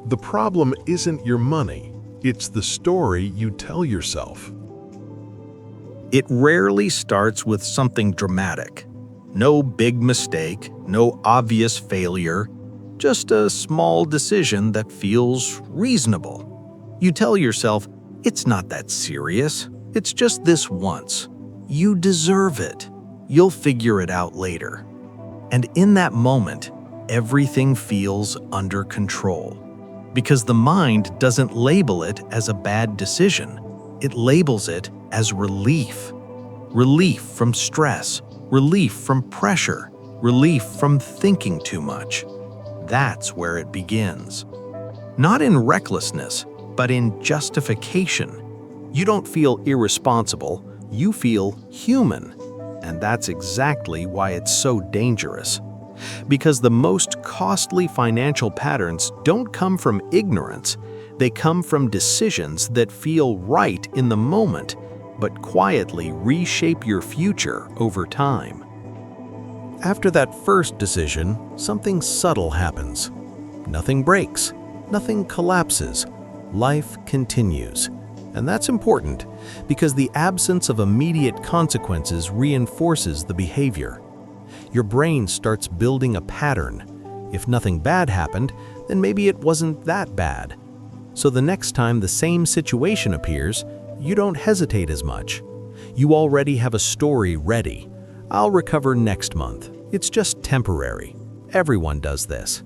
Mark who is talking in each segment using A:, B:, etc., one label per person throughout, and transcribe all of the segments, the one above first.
A: The problem isn't your money, it's the story you tell yourself.
B: It rarely starts with something dramatic. No big mistake, no obvious failure, just a small decision that feels reasonable. You tell yourself, it's not that serious, it's just this once. You deserve it. You'll figure it out later. And in that moment, everything feels under control. Because the mind doesn't label it as a bad decision. It labels it as relief. Relief from stress, relief from pressure, relief from thinking too much. That's where it begins. Not in recklessness, but in justification. You don't feel irresponsible, you feel human. And that's exactly why it's so dangerous. Because the most costly financial patterns don't come from ignorance, they come from decisions that feel right in the moment, but quietly reshape your future over time. After that first decision, something subtle happens. Nothing breaks, nothing collapses, life continues. And that's important because the absence of immediate consequences reinforces the behavior. Your brain starts building a pattern. If nothing bad happened, then maybe it wasn't that bad. So the next time the same situation appears, you don't hesitate as much. You already have a story ready. I'll recover next month. It's just temporary. Everyone does this.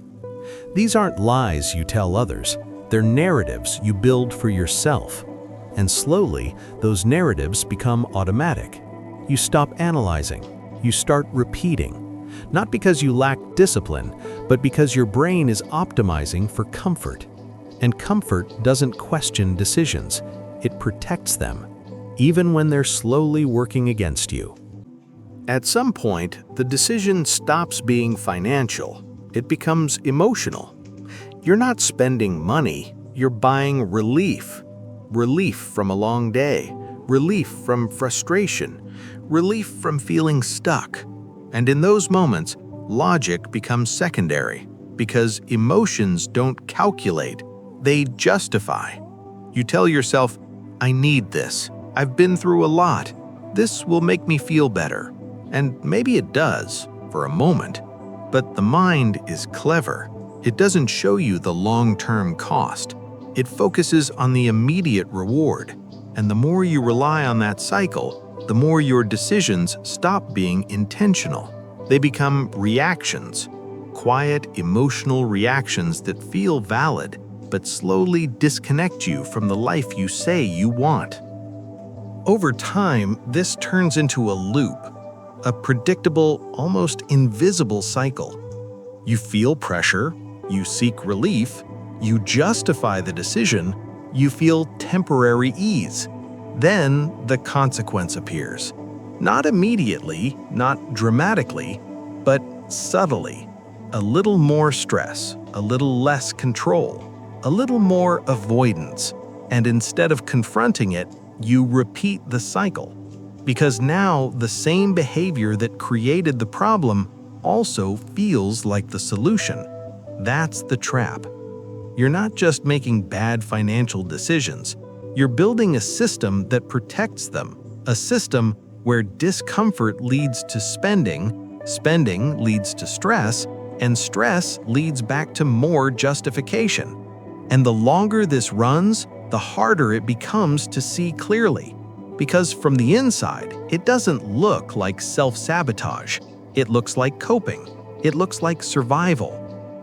B: These aren't lies you tell others. They're narratives you build for yourself. And slowly, those narratives become automatic. You stop analyzing. You start repeating. Not because you lack discipline, but because your brain is optimizing for comfort. And comfort doesn't question decisions. It protects them, even when they're slowly working against you. At some point, the decision stops being financial. It becomes emotional. You're not spending money, you're buying relief. Relief from a long day, relief from frustration, relief from feeling stuck. And in those moments, logic becomes secondary because emotions don't calculate, they justify. You tell yourself, I need this. I've been through a lot. This will make me feel better. And maybe it does, for a moment. But the mind is clever. It doesn't show you the long-term cost. It focuses on the immediate reward. And the more you rely on that cycle, the more your decisions stop being intentional. They become reactions, quiet, emotional reactions that feel valid, but slowly disconnect you from the life you say you want. Over time, this turns into a loop, a predictable, almost invisible cycle. You feel pressure, you seek relief, you justify the decision, you feel temporary ease. Then the consequence appears. Not immediately, not dramatically, but subtly. A little more stress, a little less control, a little more avoidance. And instead of confronting it, you repeat the cycle. Because now the same behavior that created the problem also feels like the solution. That's the trap. You're not just making bad financial decisions. You're building a system that protects them. A system where discomfort leads to spending, spending leads to stress, and stress leads back to more justification. And the longer this runs, the harder it becomes to see clearly. Because from the inside, it doesn't look like self-sabotage. It looks like coping. It looks like survival.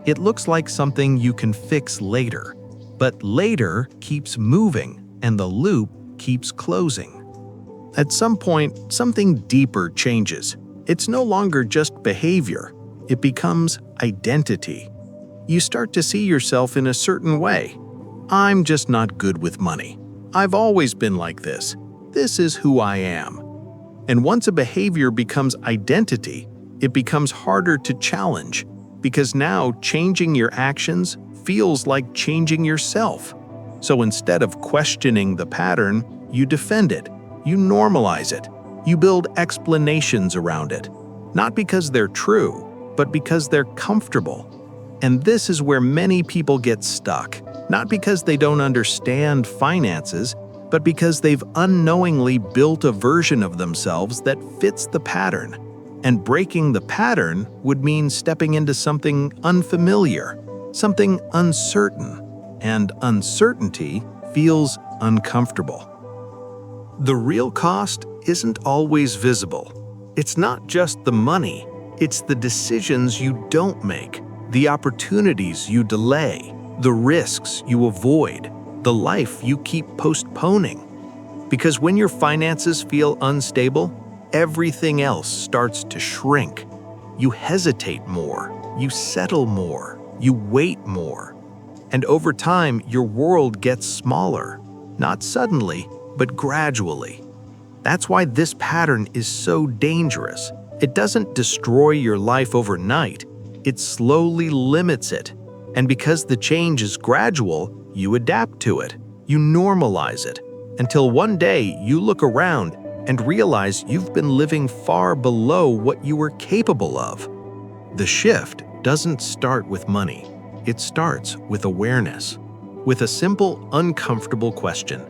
B: It looks like something you can fix later. But later keeps moving, and the loop keeps closing. At some point, something deeper changes. It's no longer just behavior. It becomes identity. You start to see yourself in a certain way. I'm just not good with money. I've always been like this. This is who I am. And once a behavior becomes identity, it becomes harder to challenge. Because now changing your actions feels like changing yourself. So instead of questioning the pattern, you defend it, you normalize it, you build explanations around it. Not because they're true, but because they're comfortable. And this is where many people get stuck. Not because they don't understand finances, but because they've unknowingly built a version of themselves that fits the pattern. And breaking the pattern would mean stepping into something unfamiliar, something uncertain, and uncertainty feels uncomfortable. The real cost isn't always visible. It's not just the money, it's the decisions you don't make, the opportunities you delay, the risks you avoid, the life you keep postponing. Because when your finances feel unstable, everything else starts to shrink. You hesitate more, you settle more, you wait more. And over time, your world gets smaller, not suddenly, but gradually. That's why this pattern is so dangerous. It doesn't destroy your life overnight, it slowly limits it. And because the change is gradual, you adapt to it, you normalize it, until one day you look around and realize you've been living far below what you were capable of. The shift doesn't start with money. It starts with awareness, with a simple, uncomfortable question.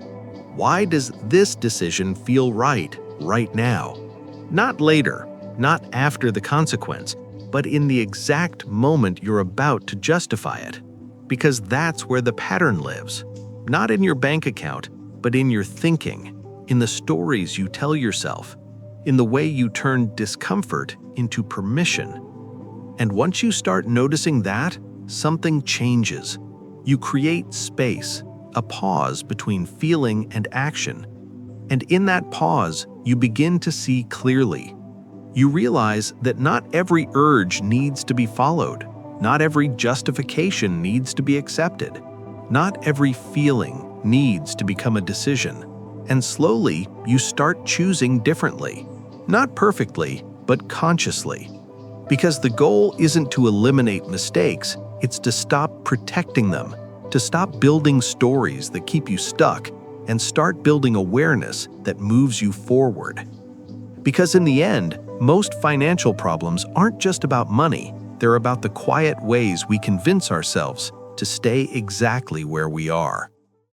B: Why does this decision feel right now? Not later, not after the consequence, but in the exact moment you're about to justify it. Because that's where the pattern lives. Not in your bank account, but in your thinking, in the stories you tell yourself, in the way you turn discomfort into permission. And once you start noticing that, something changes. You create space, a pause between feeling and action. And in that pause, you begin to see clearly. You realize that not every urge needs to be followed. Not every justification needs to be accepted. Not every feeling needs to become a decision. And slowly, you start choosing differently. Not perfectly, but consciously. Because the goal isn't to eliminate mistakes, it's to stop protecting them, to stop building stories that keep you stuck, and start building awareness that moves you forward. Because in the end, most financial problems aren't just about money, they're about the quiet ways we convince ourselves to stay exactly where we are.